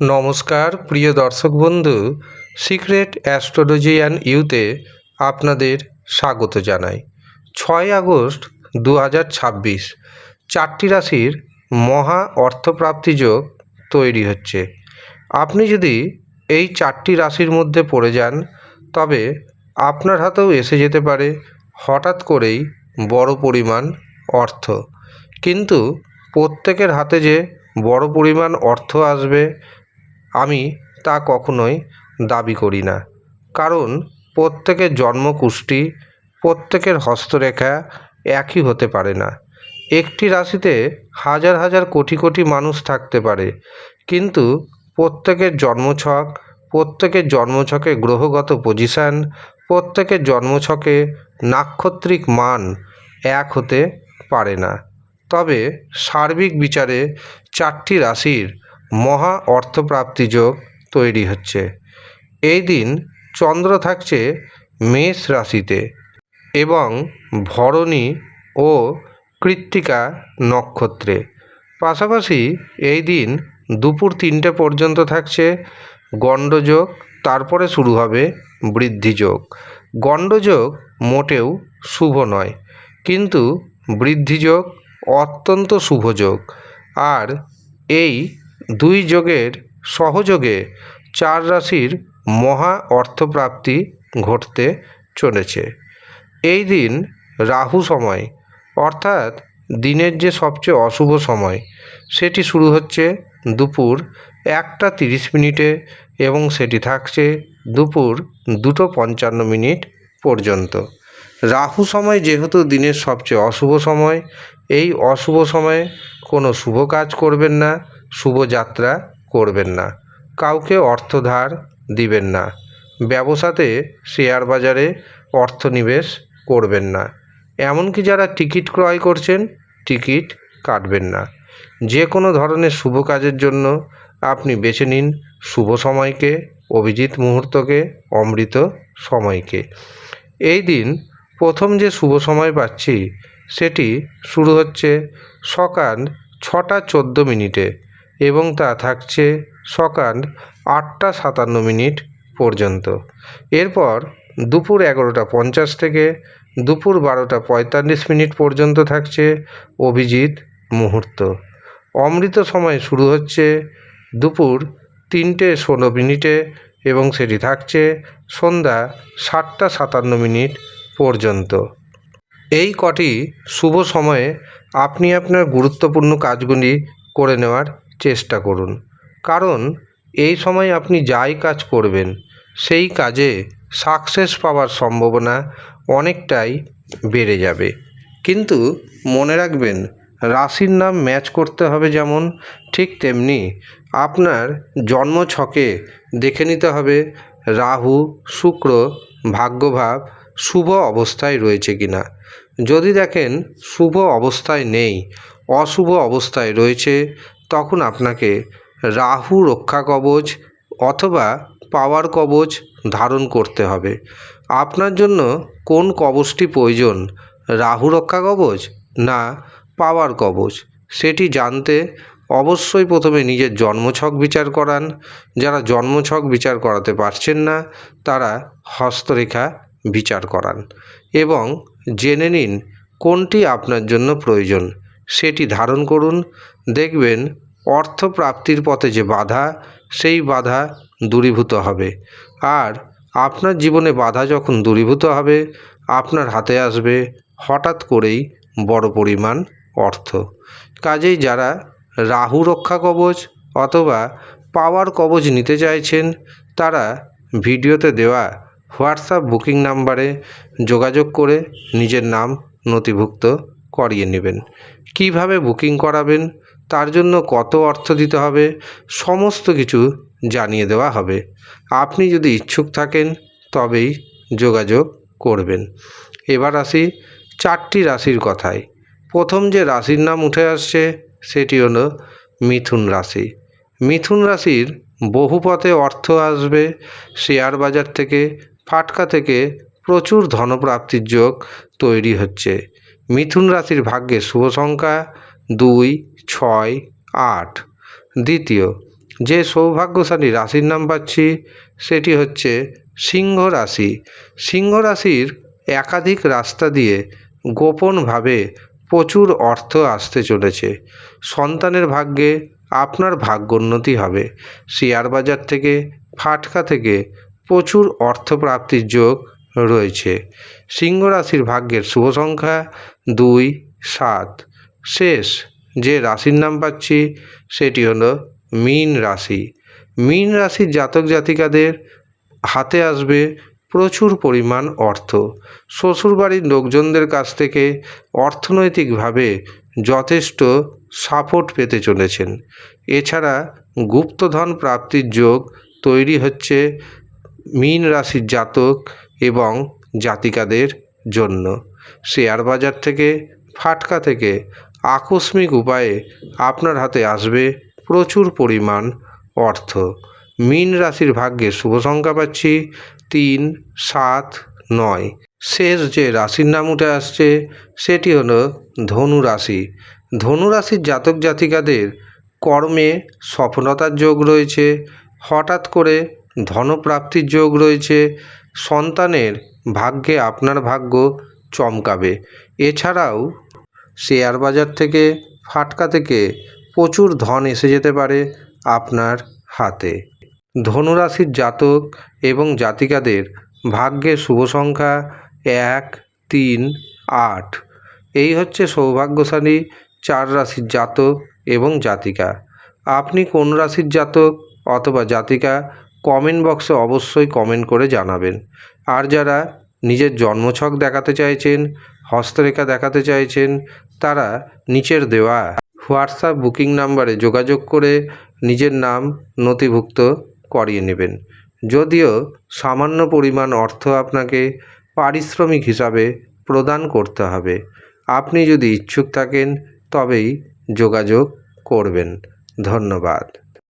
নমস্কার প্রিয় দর্শক বন্ধু, সিক্রেট অ্যাস্ট্রোলজি অ্যান্ড ইউতে আপনাদের স্বাগত জানাই। 6 আগস্ট 2026 চারটি রাশির মহা অর্থপ্রাপ্তি যোগ তৈরি হচ্ছে। আপনি যদি এই চারটি রাশির মধ্যে পড়ে যান, তবে আপনার হাতেও এসে যেতে পারে হঠাৎ করেই বড় পরিমাণ অর্থ। কিন্তু প্রত্যেকের হাতে যে বড় পরিমাণ অর্থ আসবে আমি তা কখনোই দাবি করি না, কারণ প্রত্যেকের জন্মকুষ্টি, প্রত্যেকের হস্তরেখা একই হতে পারে না। একটি রাশিতে হাজার হাজার কোটি কোটি মানুষ থাকতে পারে, কিন্তু প্রত্যেকের জন্মছক, প্রত্যেকের জন্মছকে গ্রহগত পজিশান, প্রত্যেকের জন্মছকে নাক্ষত্রিক মান এক হতে পারে না। তবে সার্বিক বিচারে চারটি রাশির মহা অর্থপ্রাপ্তি যোগ তৈরি হচ্ছে। এই দিন চন্দ্র থাকছে মেষ রাশিতে এবং ভরণী ও কৃত্তিকা নক্ষত্রে। পাশাপাশি এই দিন দুপুর 3টে পর্যন্ত থাকছে গণ্ডযোগ, তারপরে শুরু হবে বৃদ্ধিযোগ। গণ্ডযোগ মোটেও শুভ নয়, কিন্তু বৃদ্ধিযোগ অত্যন্ত শুভ যোগ। আর এই দুই যোগের সহযোগে 4 রাশির মহা অর্থপ্রাপ্তি ঘটতে চলেছে। এই দিন রাহু সময়, অর্থাৎ দিনের যে সবচেয়ে অশুভ সময়, সেটি শুরু হচ্ছে দুপুর 1টা 30 এবং সেটি থাকছে দুপুর 2:55 পর্যন্ত। রাহু সময় যেহেতু দিনের সবচেয়ে অশুভ সময়, এই অশুভ সময়ে কোনো শুভ কাজ করবেন না, শুভযাত্রা করবেন না, কাউকে অর্থ ধার দিবেন না, ব্যবসাতে শেয়ার বাজারে অর্থ নিবেশ করবেন না, এমনকি যারা টিকিট ক্রয় করছেন টিকিট কাটবেন না। যে কোনো ধরনের শুভ কাজের জন্য আপনি বেছে নিন শুভ সময়কে, অভিজিৎ মুহূর্তকে, অমৃত সময়কে। এই দিন প্রথম যে শুভ সময় পাচ্ছি সেটি শুরু হচ্ছে সকাল 6টা 14 এবং তা থাকছে সকাল 8টা 57 পর্যন্ত। এরপর দুপুর 11টা 50 থেকে দুপুর 12টা 45 পর্যন্ত থাকছে অভিজিৎ মুহূর্ত। অমৃত সময় শুরু হচ্ছে দুপুর 3টে 16 এবং সেটি থাকছে সন্ধ্যা 7টা 57 পর্যন্ত। এই কটি শুভ সময়ে আপনি আপনার গুরুত্বপূর্ণ কাজগুলি করে নেওয়ার চেষ্টা করুন, কারণ এই সময় আপনি যাই কাজ করবেন সেই কাজে সাকসেস পাওয়ার সম্ভাবনা অনেকটাই বেড়ে যাবে। কিন্তু মনে রাখবেন, রাশির নাম ম্যাচ করতে হবে যেমন, ঠিক তেমনি আপনার জন্মছকে দেখে নিতে হবে রাহু শুক্র ভাগ্যভাব শুভ অবস্থায় রয়েছে কিনা। যদি দেখেন শুভ অবস্থায় নেই, অশুভ অবস্থায় রয়েছে, তখন আপনাকে রাহু রক্ষা কবচ অথবা পাওয়ার কবচ ধারণ করতে হবে। আপনার জন্য কোন কবচটি প্রয়োজন, রাহু রক্ষা কবচ না পাওয়ার কবচ, সেটি জানতে অবশ্যই প্রথমে নিজের জন্মছক বিচার করান। যারা জন্মছক বিচার করাতে পারছেন না তারা হস্তরেখা বিচার করান এবং জেনে নিন কোনটি আপনার জন্য প্রয়োজন, সেটি ধারণ করুন। দেখবেন অর্থপ্রাপ্তির পথে যে বাধা, সেই বাধা দূরীভূত হবে। আর আপনার জীবনে বাধা যখন দূরীভূত হবে, আপনার হাতে আসবে হঠাৎ করেই বড় পরিমাণ অর্থ। কাজেই যারা রাহু রক্ষা কবচ অথবা পাওয়ার কবচ নিতে চাইছেন, তারা ভিডিওতে দেওয়া হোয়াটসঅ্যাপ বুকিং নাম্বারে যোগাযোগ করে নিজের নাম নথিভুক্ত করিয়ে নেবেন। কিভাবে বুকিং করাবেন, তার জন্য কত অর্থ দিতে হবে, সমস্ত কিছু জানিয়ে দেওয়া হবে। আপনি যদি ইচ্ছুক থাকেন তবেই যোগাযোগ করবেন। এবার আসি চারটি রাশির কথায়। প্রথম যে রাশির নাম উঠে আসছে সেটি হলো মিথুন রাশি। মিথুন রাশির বহু পথে অর্থ আসবে। শেয়ার বাজার থেকে, ফাটকা থেকে প্রচুর ধনপ্রাপ্তির যোগ তৈরি হচ্ছে। মিথুন রাশির ভাগ্যে শুভ সংখ্যা 2, 6, 8। দ্বিতীয়, যে সৌভাগ্যশালী রাশির নাম পাচ্ছি সেটি হচ্ছে সিংহ রাশি। সিংহ রাশির একাধিক রাস্তা দিয়ে গোপনভাবে প্রচুর অর্থ আসতে চলেছে। সন্তানের ভাগ্যে আপনার ভাগ্যোন্নতি হবে। শেয়ার বাজার থেকে ফাটকা থেকে প্রচুর অর্থপ্রাপ্তির যোগ রয়েছে। সিংহ রাশির ভাগ্যের শুভ সংখ্যা 2, 7। শেষ যে রাশির নাম পাচ্ছি সেটি হলো মীন রাশি। মীন রাশির জাতক জাতিকাদের হাতে আসবে প্রচুর পরিমাণ অর্থ। শ্বশুরবাড়ির লোকজনদের কাছ থেকে অর্থনৈতিকভাবে যথেষ্ট সাপোর্ট পেতে চলেছেন। এছাড়া গুপ্তধন প্রাপ্তির যোগ তৈরি হচ্ছে মীন রাশির জাতক এবং জাতিকাদের জন্য। শেয়ার বাজার থেকে ফাটকা থেকে আকস্মিক উপায়ে আপনার হাতে আসবে প্রচুর পরিমাণ অর্থ। মীন রাশির ভাগ্যে শুভ সংখ্যা পাচ্ছি 3, 7, 9। শেষ যে রাশির নাম উঠে আসছে সেটি হলো ধনু রাশি। ধনু রাশির জাতক জাতিকাদের কর্মে সফলতার যোগ রয়েছে। হঠাৎ করে ধনপ্রাপ্তির যোগ রয়েছে। সন্তানের ভাগ্যে আপনার ভাগ্য চমকাবে। এছাড়াও শেয়ার বাজার থেকে ফাটকা থেকে প্রচুর ধন এসে যেতে পারে আপনার হাতে। ধনুরাশির জাতক এবং জাতিকাদের ভাগ্যের শুভ সংখ্যা 1, 3, 8। এই হচ্ছে সৌভাগ্যশালী 4 রাশির জাতক এবং জাতিকা। আপনি কোন রাশির জাতক অথবা জাতিকা কমেন্ট বক্সে অবশ্যই কমেন্ট করে জানাবেন। আর যারা নিজের জন্মছক দেখাতে চাইছেন, হস্তরেখা দেখাতে চাইছেন, তারা নিচের দেওয়া হোয়াটসঅ্যাপ বুকিং নাম্বারে যোগাযোগ করে নিজের নাম নথিভুক্ত করিয়ে নেবেন। যদিও সামান্য পরিমাণ অর্থ আপনাকে পারিশ্রমিক হিসাবে প্রদান করতে হবে। আপনি যদি ইচ্ছুক থাকেন তবেই যোগাযোগ করবেন। ধন্যবাদ।